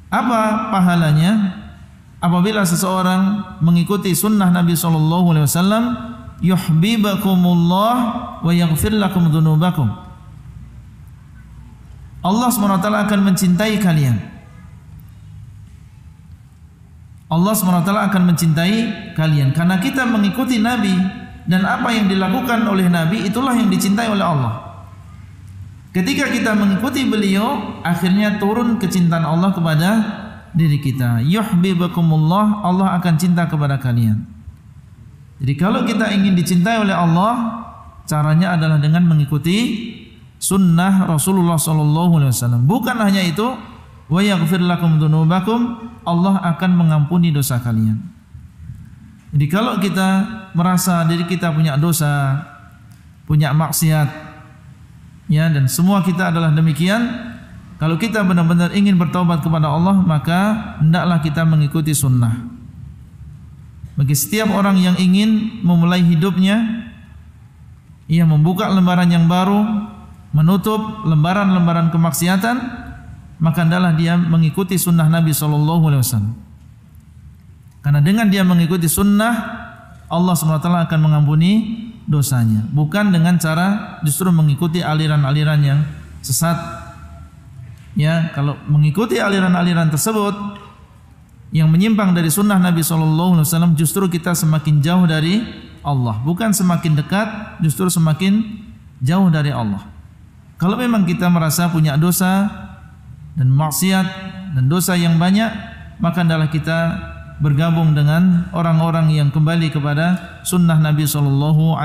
Apa pahalanya? Apabila seseorang mengikuti sunnah Nabi SAW, yuhibbukumullah wa yaghfir lakum dzunubakum. Allah SWT akan mencintai kalian. Allah SWT akan mencintai kalian karena kita mengikuti Nabi, dan apa yang dilakukan oleh Nabi itulah yang dicintai oleh Allah. Ketika kita mengikuti beliau, akhirnya turun kecintaan Allah kepada diri kita. Yuhibbukumullah, Allah akan cinta kepada kalian. Jadi kalau kita ingin dicintai oleh Allah, caranya adalah dengan mengikuti sunnah Rasulullah SAW. Bukan hanya itu, wa yaghfir lakum dzunubakum, Allah akan mengampuni dosa kalian. Jadi kalau kita merasa diri kita punya dosa, punya maksiat, ya, dan semua kita adalah demikian, kalau kita benar-benar ingin bertaubat kepada Allah, maka hendaklah kita mengikuti sunnah. Bagi setiap orang yang ingin memulai hidupnya, ia membuka lembaran yang baru, menutup lembaran-lembaran kemaksiatan, maka hendaklah dia mengikuti sunnah Nabi SAW. Karena dengan dia mengikuti sunnah, Allah SWT akan mengampuni dosanya. Bukan dengan cara justru mengikuti aliran-aliran yang sesat. Ya, kalau mengikuti aliran-aliran tersebut yang menyimpang dari sunnah Nabi SAW, justru kita semakin jauh dari Allah. Bukan semakin dekat, justru semakin jauh dari Allah. Kalau memang kita merasa punya dosa dan maksiat dan dosa yang banyak, maka hendaklah kita bergabung dengan orang-orang yang kembali kepada sunnah Nabi SAW.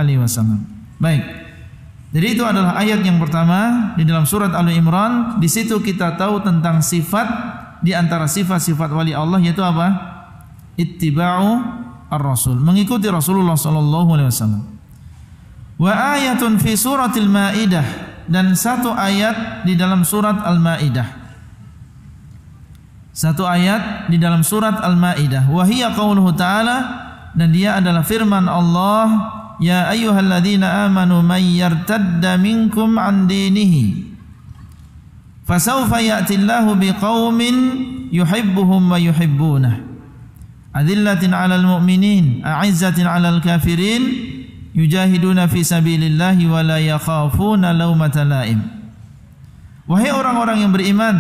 Baik. Jadi itu adalah ayat yang pertama di dalam surat Ali Imran. Di situ kita tahu tentang sifat di antara sifat-sifat wali Allah, yaitu apa? Ittiba'u ar-rasul, mengikuti Rasulullah SAW. Wa ayatun fi suratil Maidah, dan satu ayat di dalam surat Al-Maidah. Satu ayat di dalam surat Al-Maidah. Wa hiya qauluhu ta'ala, dan dia adalah firman Allah, ya ayyuhalladzina amanu may yartadda minkum an dinihi fasawfa ya'tillahu biqaumin yuhibbuhum wa yuhibbunah adillatin 'alal mu'minin a'izzatin 'alal kafirin yujahiduna fi sabilillahi wa la yakhafuna laumata laim. Wahai orang-orang yang beriman,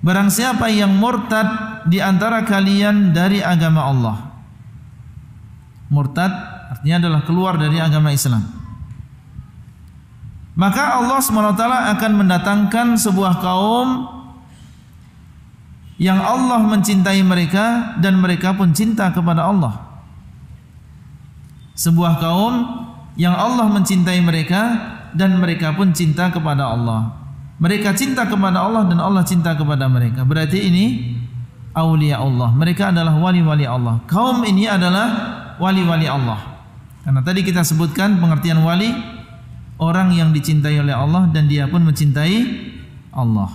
barang siapa yang murtad di antara kalian dari agama Allah. Murtad artinya adalah keluar dari agama Islam. Maka Allah SWT akan mendatangkan sebuah kaum yang Allah mencintai mereka dan mereka pun cinta kepada Allah. Sebuah kaum yang Allah mencintai mereka dan mereka pun cinta kepada Allah. Mereka cinta kepada Allah dan Allah cinta kepada mereka. Berarti ini aulia Allah. Mereka adalah wali-wali Allah. Kaum ini adalah wali-wali Allah. Karena tadi kita sebutkan pengertian wali, orang yang dicintai oleh Allah dan dia pun mencintai Allah.